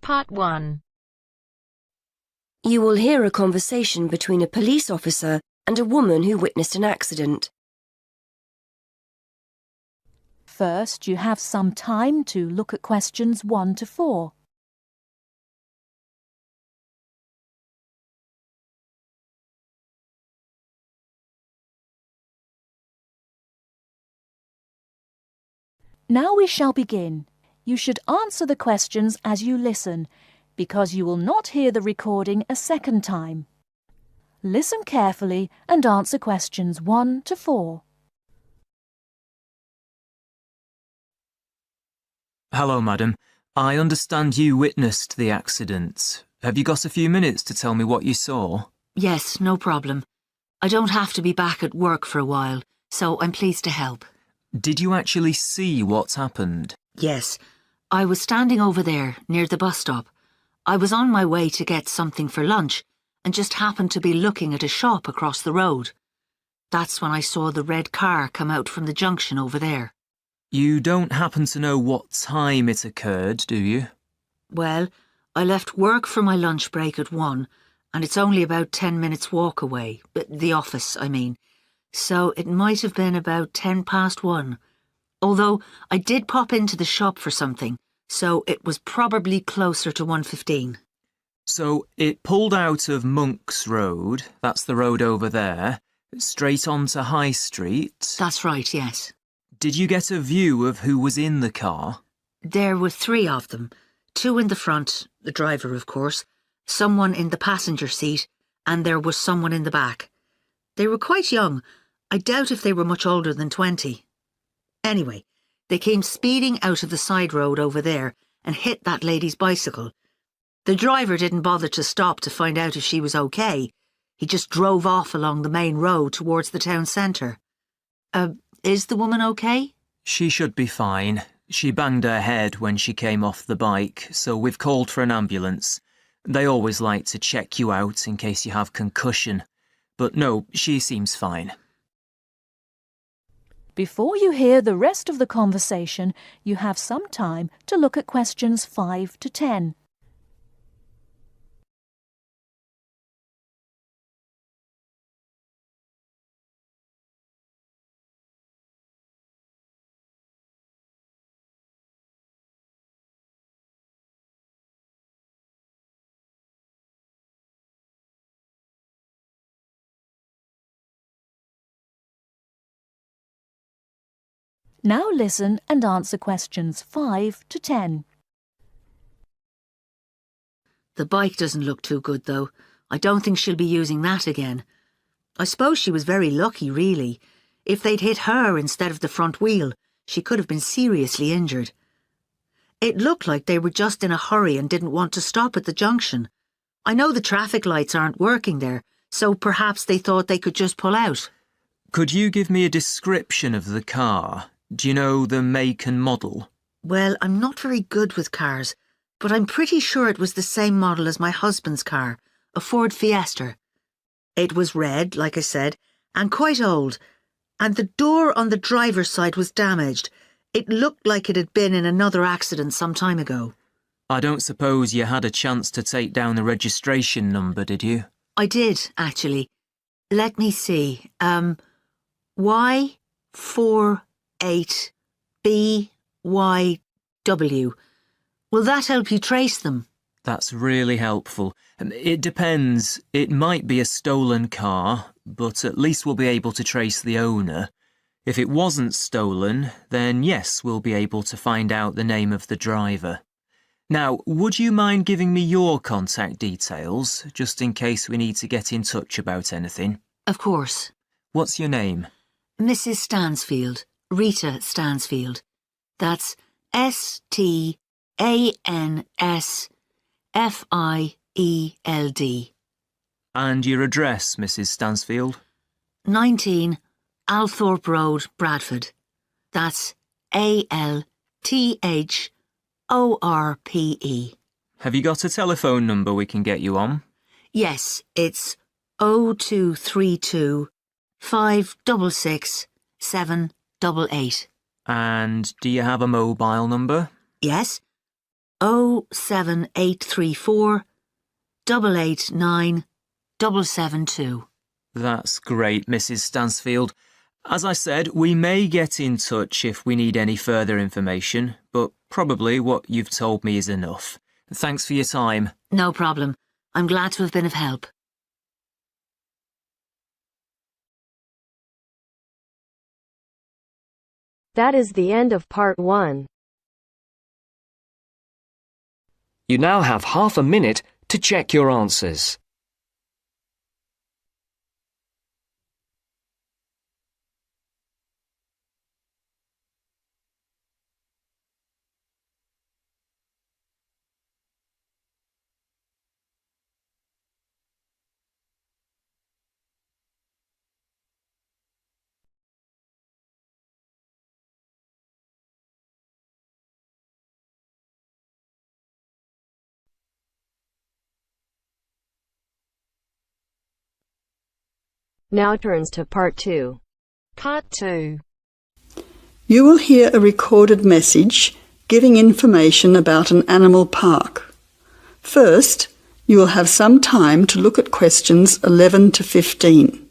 Part 1. You will hear a conversation between a police officer and a woman who witnessed an accident. First, you have some time to look at questions 1 to 4. Now we shall begin. You should answer the questions as you listen, because you will not hear the recording a second time. Listen carefully and answer questions 1 to 4. Hello, madam. I understand you witnessed the accident. Have you got a few minutes to tell me what you saw? Yes, no problem. I don't have to be back at work for a while, so I'm pleased to help. Did you actually see what happened? Yes, I was standing over there, near the bus stop. I was on my way to get something for lunch and just happened to be looking at a shop across the road. That's when I saw the red car come out from the junction over there. You don't happen to know what time it occurred, do you? Well, I left work for my lunch break at 1, and it's only about 10 minutes walk away. The office, I mean. So it might have been about 1:10. Although I did pop into the shop for something, so it was probably closer to 1:15. So it pulled out of Monk's Road, that's the road over there, straight onto High Street. That's right, yes. Did you get a view of who was in the car? There were 3 of them. 2 in the front, the driver of course, someone in the passenger seat, and there was someone in the back. They were quite young. I doubt if they were much older than 20. Anyway, they came speeding out of the side road over there and hit that lady's bicycle. The driver didn't bother to stop to find out if she was okay. He just drove off along the main road towards the town centre. Is the woman okay? She should be fine. She banged her head when she came off the bike, so we've called for an ambulance. They always like to check you out in case you have concussion. But no, she seems fine. Before you hear the rest of the conversation, you have some time to look at questions 5 to 10. Now listen and answer questions 5 to 10. The bike doesn't look too good, though. I don't think she'll be using that again. I suppose she was very lucky, really. If they'd hit her instead of the front wheel, she could have been seriously injured. It looked like they were just in a hurry and didn't want to stop at the junction. I know the traffic lights aren't working there, so perhaps they thought they could just pull out. Could you give me a description of the car? Do you know the make and model? Well, I'm not very good with cars, but I'm pretty sure it was the same model as my husband's car, a Ford Fiesta. It was red, like I said, and quite old, and the door on the driver's side was damaged. It looked like it had been in another accident some time ago. I don't suppose you had a chance to take down the registration number, did you? I did, actually. Let me see. Y48BYW. Will that help you trace them? That's really helpful. It depends. It might be a stolen car, but at least we'll be able to trace the owner. If it wasn't stolen, then yes, we'll be able to find out the name of the driver. Now, would you mind giving me your contact details, just in case we need to get in touch about anything? Of course. What's your name? Mrs. Stansfield. Rita Stansfield. That's Stansfield. And your address, Mrs. Stansfield? 19 Althorpe Road, Bradford. That's ALTHORPE. Have you got a telephone number we can get you on? Yes, it's 0232 566 788. And do you have a mobile number? Yes, 07834 889 772. That's great, Mrs. Stansfield. As I said, we may get in touch if we need any further information, but probably what you've told me is enough. Thanks for your time. No problem. I'm glad to have been of help. That is the end of part 1. You now have half a minute to check your answers. Now turns to part 2. Part 2. You will hear a recorded message giving information about an animal park. First, you will have some time to look at questions 11 to 15.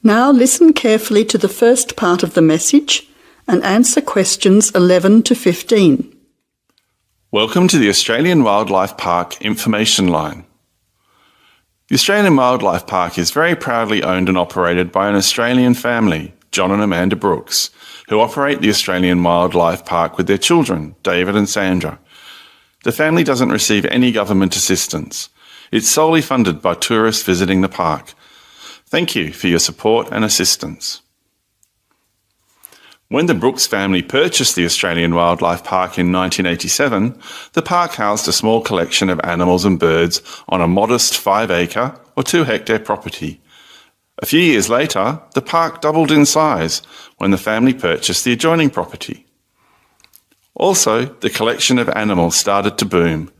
Now listen carefully to the first part of the message and answer questions 11 to 15. Welcome to the Australian Wildlife Park Information Line. The Australian Wildlife Park is very proudly owned and operated by an Australian family, John and Amanda Brooks, who operate the Australian Wildlife Park with their children, David and Sandra. The family doesn't receive any government assistance. It's solely funded by tourists visiting the park. Thank you for your support and assistance. When the Brooks family purchased the Australian Wildlife Park in 1987, the park housed a small collection of animals and birds on a modest 5-acre or 2-hectare property. A few years later, the park doubled in size when the family purchased the adjoining property. Also, the collection of animals started to boom.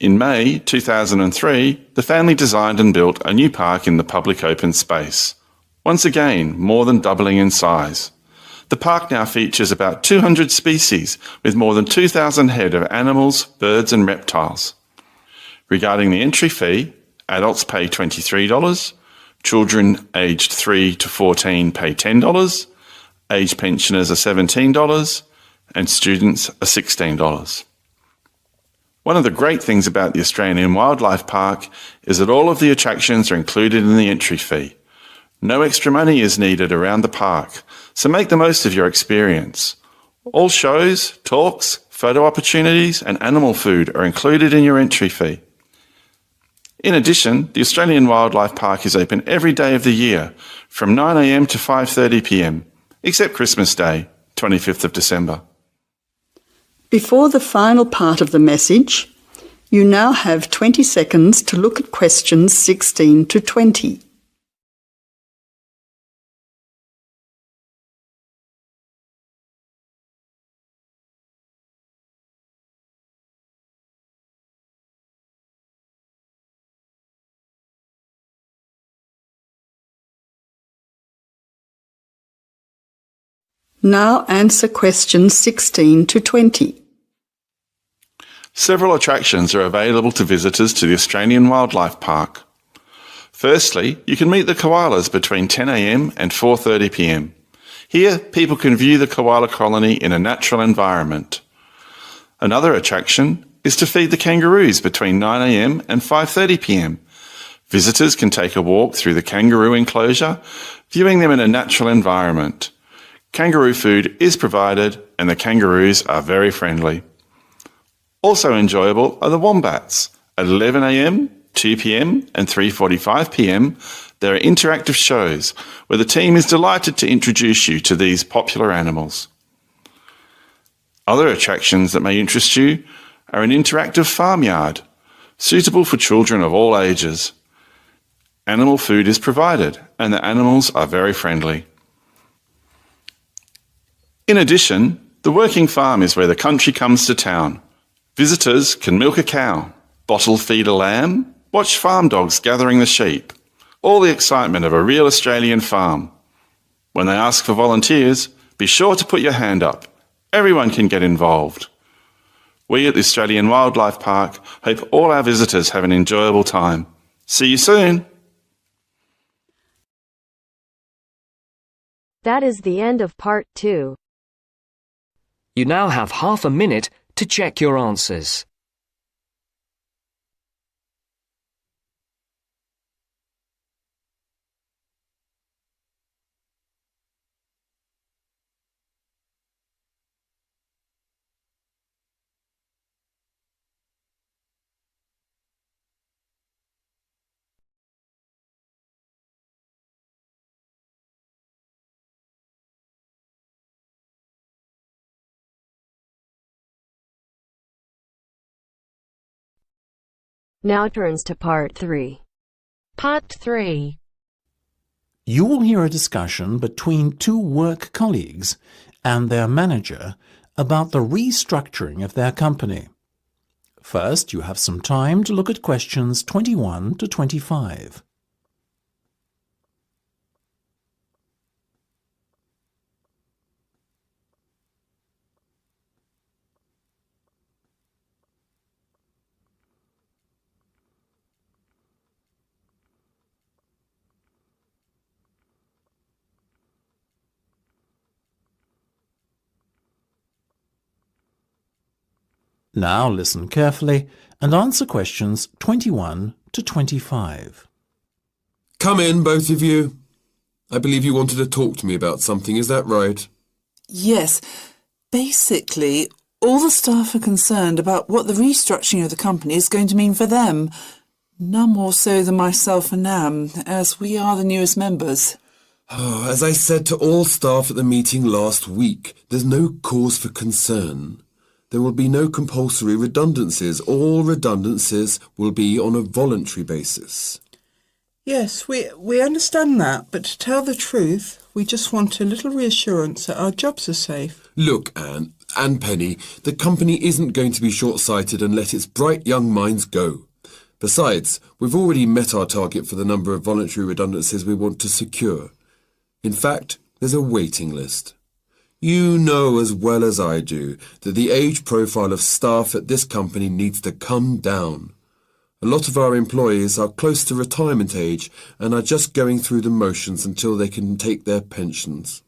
In May 2003, the family designed and built a new park in the public open space. Once again, more than doubling in size. The park now features about 200 species with more than 2,000 head of animals, birds and reptiles. Regarding the entry fee, adults pay $23, children aged 3 to 14 pay $10, aged pensioners are $17 and students are $16. One of the great things about the Australian Wildlife Park is that all of the attractions are included in the entry fee. No extra money is needed around the park, so make the most of your experience. All shows, talks, photo opportunities and animal food are included in your entry fee. In addition, the Australian Wildlife Park is open every day of the year from 9 a.m. to 5:30 p.m, except Christmas Day, 25th of December. Before the final part of the message, you now have 20 seconds to look at questions 16 to 20. Now answer questions 16 to 20. Several attractions are available to visitors to the Australian Wildlife Park. Firstly, you can meet the koalas between 10 a.m. and 4:30 p.m. Here, people can view the koala colony in a natural environment. Another attraction is to feed the kangaroos between 9 a.m. and 5:30 p.m. Visitors can take a walk through the kangaroo enclosure, viewing them in a natural environment. Kangaroo food is provided and the kangaroos are very friendly. Also enjoyable are the wombats. At 11 a.m, 2 p.m. and 3:45 p.m, there are interactive shows where the team is delighted to introduce you to these popular animals. Other attractions that may interest you are an interactive farmyard, suitable for children of all ages. Animal food is provided and the animals are very friendly. In addition, the working farm is where the country comes to town. Visitors can milk a cow, bottle feed a lamb, watch farm dogs gathering the sheep. All the excitement of a real Australian farm. When they ask for volunteers, be sure to put your hand up. Everyone can get involved. We at the Australian Wildlife Park hope all our visitors have an enjoyable time. See you soon! That is the end of part 2. You now have half a minute to check your answers. Now turns to part 3. Part 3. You will hear a discussion between two work colleagues and their manager about the restructuring of their company. First, you have some time to look at questions 21 to 25. Now listen carefully and answer questions 21 to 25. Come in, both of you. I believe you wanted to talk to me about something, is that right? Yes. Basically, all the staff are concerned about what the restructuring of the company is going to mean for them. None more so than myself and Nam, as we are the newest members. As I said to all staff at the meeting last week, there's no cause for concern. There will be no compulsory redundancies. All redundancies will be on a voluntary basis. Yes, we understand that, but to tell the truth, we just want a little reassurance that our jobs are safe. Look, Anne and Penny, the company isn't going to be short-sighted and let its bright young minds go. Besides, we've already met our target for the number of voluntary redundancies we want to secure. In fact, there's a waiting list. You know as well as I do that the age profile of staff at this company needs to come down. A lot of our employees are close to retirement age and are just going through the motions until they can take their pensions.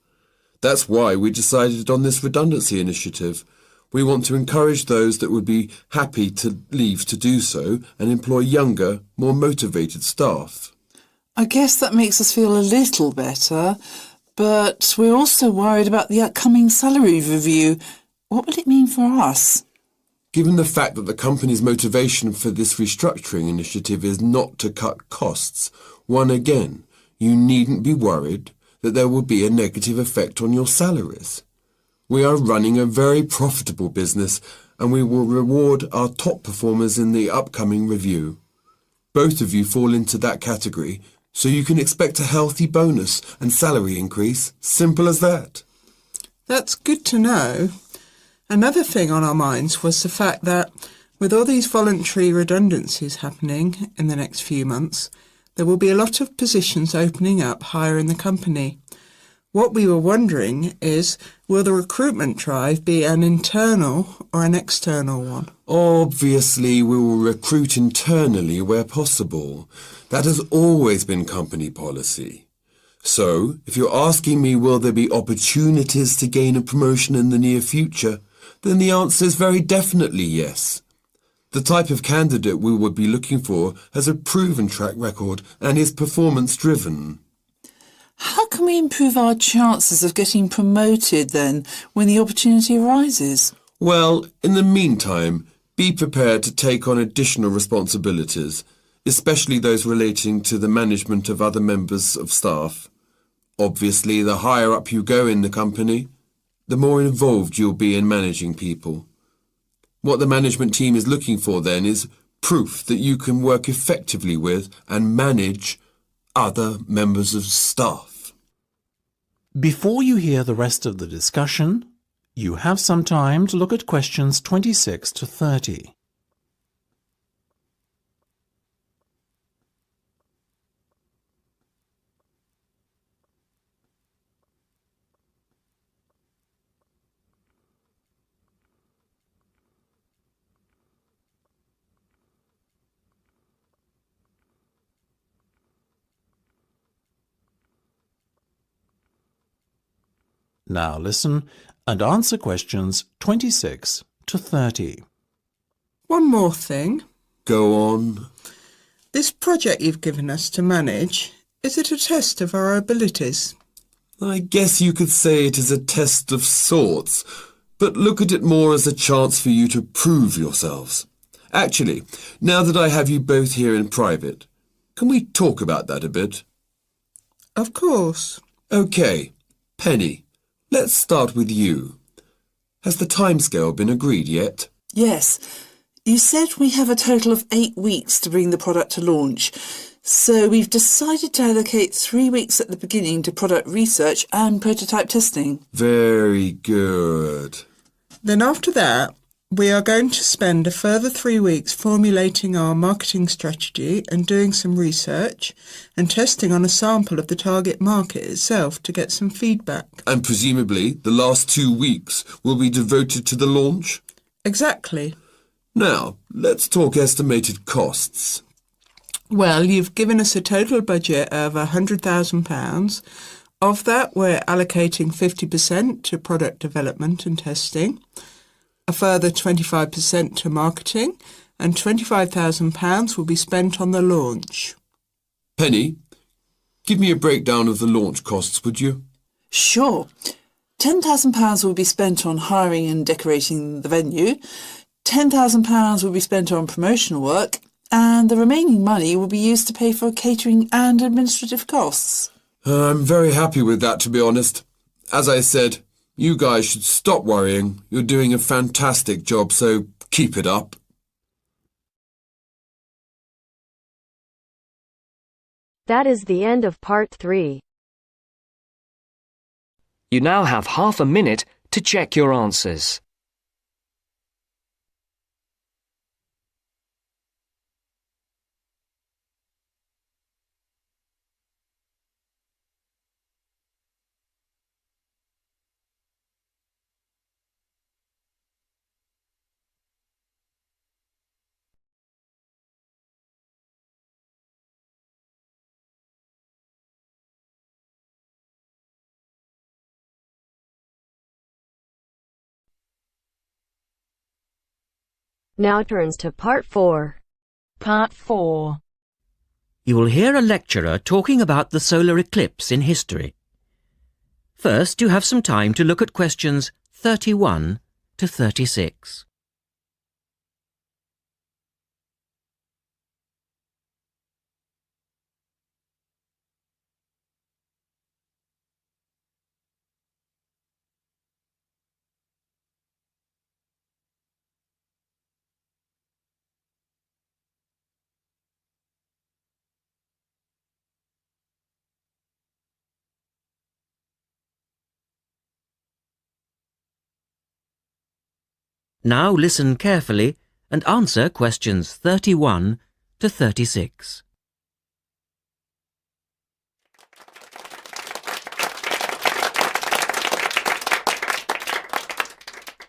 That's why we decided on this redundancy initiative. We want to encourage those that would be happy to leave to do so and employ younger, more motivated staff. I guess that makes us feel a little better. But we're also worried about the upcoming salary review. What will it mean for us? Given the fact that the company's motivation for this restructuring initiative is not to cut costs, you needn't be worried that there will be a negative effect on your salaries. We are running a very profitable business and we will reward our top performers in the upcoming review. Both of you fall into that category, so you can expect a healthy bonus and salary increase. Simple as that. That's good to know. Another thing on our minds was the fact that with all these voluntary redundancies happening in the next few months, there will be a lot of positions opening up higher in the company. What we were wondering is, will the recruitment drive be an internal or an external one? Obviously, we will recruit internally where possible. That has always been company policy. So, if you're asking me will there be opportunities to gain a promotion in the near future, then the answer is very definitely yes. The type of candidate we would be looking for has a proven track record and is performance-driven. How can we improve our chances of getting promoted then, when the opportunity arises? Well, in the meantime, be prepared to take on additional responsibilities, especially those relating to the management of other members of staff. Obviously, the higher up you go in the company, the more involved you'll be in managing people. What the management team is looking for then is proof that you can work effectively with and manage other members of staff. Before you hear the rest of the discussion, you have some time to look at questions 26 to 30. Now listen and answer questions 26 to 30. One more thing. Go on. This project you've given us to manage, is it a test of our abilities? I guess you could say it is a test of sorts, but look at it more as a chance for you to prove yourselves. Actually, now that I have you both here in private, can we talk about that a bit? Of course. OK, Penny, let's start with you. Has the timescale been agreed yet? Yes. You said we have a total of 8 weeks to bring the product to launch. So we've decided to allocate 3 weeks at the beginning to product research and prototype testing. Very good. Then after that, we are going to spend a further 3 weeks formulating our marketing strategy and doing some research and testing on a sample of the target market itself to get some feedback. And presumably the last 2 weeks will be devoted to the launch? Exactly. Now, let's talk estimated costs. Well, you've given us a total budget of £100,000. Of that, we're allocating 50% to product development and testing, a further 25% to marketing, and £25,000 will be spent on the launch. Penny, give me a breakdown of the launch costs, would you? Sure. £10,000 will be spent on hiring and decorating the venue, £10,000 will be spent on promotional work, and the remaining money will be used to pay for catering and administrative costs. I'm very happy with that, to be honest. As I said, you guys should stop worrying. You're doing a fantastic job, so keep it up. That is the end of part 3. You now have half a minute to check your answers. Now turns to part 4. Part 4. You will hear a lecturer talking about the solar eclipse in history. First, you have some time to look at questions 31 to 36. Now listen carefully and answer questions 31 to 36.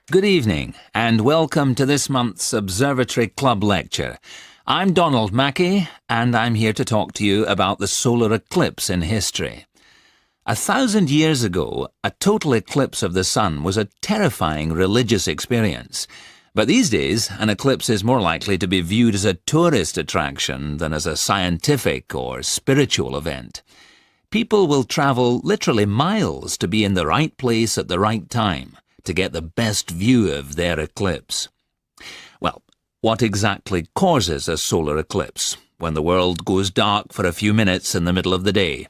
Good evening and welcome to this month's Observatory Club lecture. I'm Donald Mackey and I'm here to talk to you about the solar eclipse in history. 1,000 years ago, a total eclipse of the sun was a terrifying religious experience. But these days, an eclipse is more likely to be viewed as a tourist attraction than as a scientific or spiritual event. People will travel literally miles to be in the right place at the right time to get the best view of their eclipse. Well, what exactly causes a solar eclipse when the world goes dark for a few minutes in the middle of the day?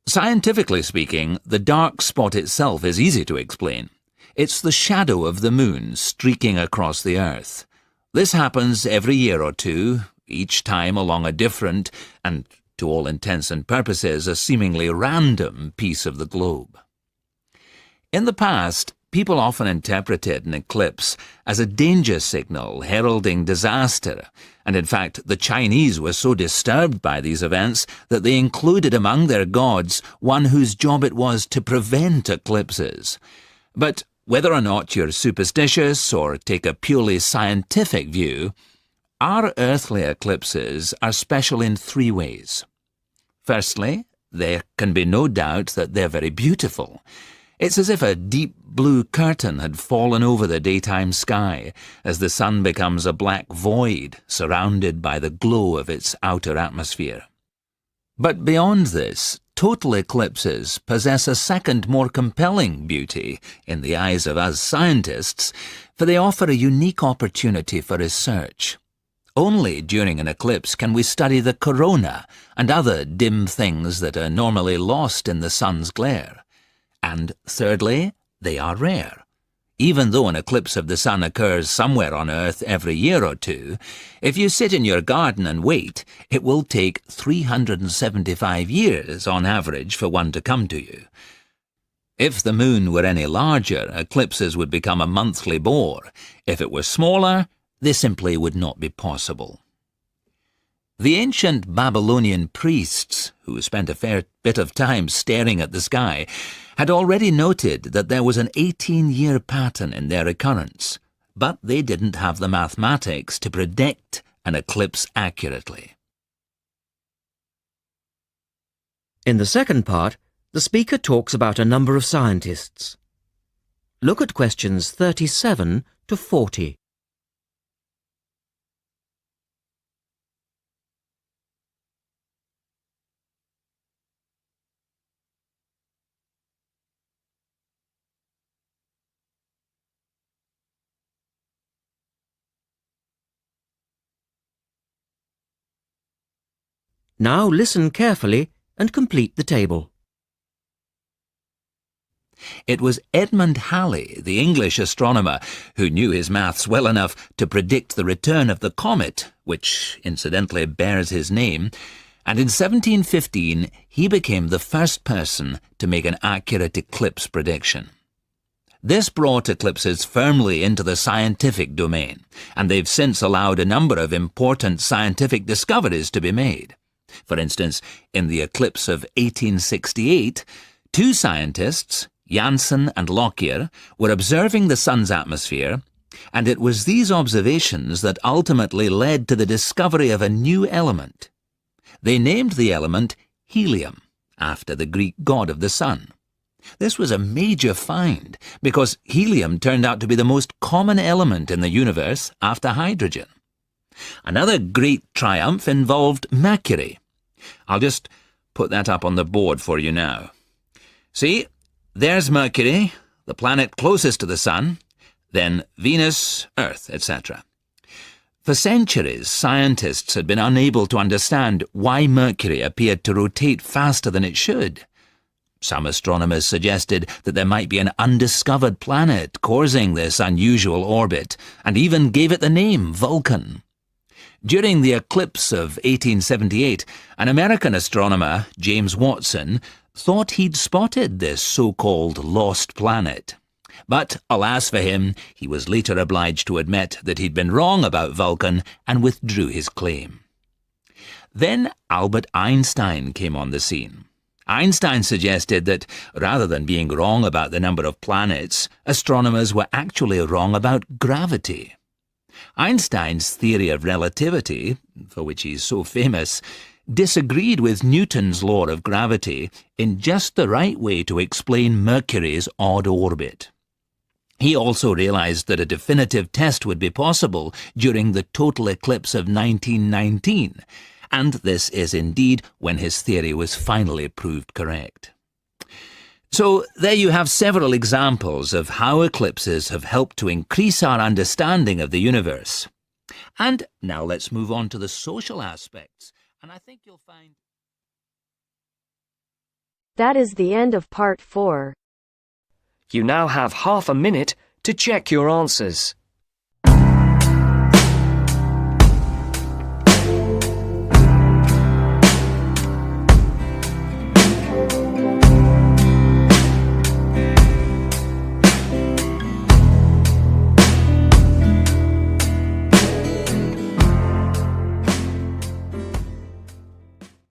Scientifically speaking, the dark spot itself is easy to explain. It's the shadow of the moon streaking across the Earth. This happens every year or two, each time along a different, and to all intents and purposes, a seemingly random piece of the globe. In the past, people often interpreted an eclipse as a danger signal heralding disaster, and in fact the Chinese were so disturbed by these events that they included among their gods one whose job it was to prevent eclipses. But whether or not you're superstitious or take a purely scientific view, our earthly eclipses are special in three ways. Firstly, there can be no doubt that they're very beautiful. It's as if a deep blue curtain had fallen over the daytime sky as the sun becomes a black void surrounded by the glow of its outer atmosphere. But beyond this, total eclipses possess a second, more compelling beauty in the eyes of us scientists, for they offer a unique opportunity for research. Only during an eclipse can we study the corona and other dim things that are normally lost in the sun's glare. And thirdly, they are rare. Even though an eclipse of the sun occurs somewhere on Earth every year or two, if you sit in your garden and wait, it will take 375 years on average for one to come to you. If the moon were any larger, eclipses would become a monthly bore. If it were smaller, they simply would not be possible. The ancient Babylonian priests, who spent a fair bit of time staring at the sky, had already noted that there was an 18-year pattern in their occurrence, but they didn't have the mathematics to predict an eclipse accurately. In the second part, the speaker talks about a number of scientists. Look at questions 37 to 40. Now listen carefully and complete the table. It was Edmund Halley, the English astronomer, who knew his maths well enough to predict the return of the comet, which incidentally bears his name, and in 1715 he became the first person to make an accurate eclipse prediction. This brought eclipses firmly into the scientific domain, and they've since allowed a number of important scientific discoveries to be made. For instance, in the eclipse of 1868, two scientists, Janssen and Lockyer, were observing the sun's atmosphere, and it was these observations that ultimately led to the discovery of a new element. They named the element helium, after the Greek god of the sun. This was a major find, because helium turned out to be the most common element in the universe after hydrogen. Another great triumph involved Mercury. I'll just put that up on the board for you now. See, there's Mercury, the planet closest to the sun, then Venus, Earth, etc. For centuries, scientists had been unable to understand why Mercury appeared to rotate faster than it should. Some astronomers suggested that there might be an undiscovered planet causing this unusual orbit, and even gave it the name Vulcan. During the eclipse of 1878, an American astronomer, James Watson, thought he'd spotted this so-called lost planet. But, alas for him, he was later obliged to admit that he'd been wrong about Vulcan and withdrew his claim. Then Albert Einstein came on the scene. Einstein suggested that, rather than being wrong about the number of planets, astronomers were actually wrong about gravity. Einstein's theory of relativity, for which he's so famous, disagreed with Newton's law of gravity in just the right way to explain Mercury's odd orbit. He also realized that a definitive test would be possible during the total eclipse of 1919, and this is indeed when his theory was finally proved correct. So there you have several examples of how eclipses have helped to increase our understanding of the universe. And now let's move on to the social aspects, and I think you'll find... That is the end of part 4. You now have half a minute to check your answers.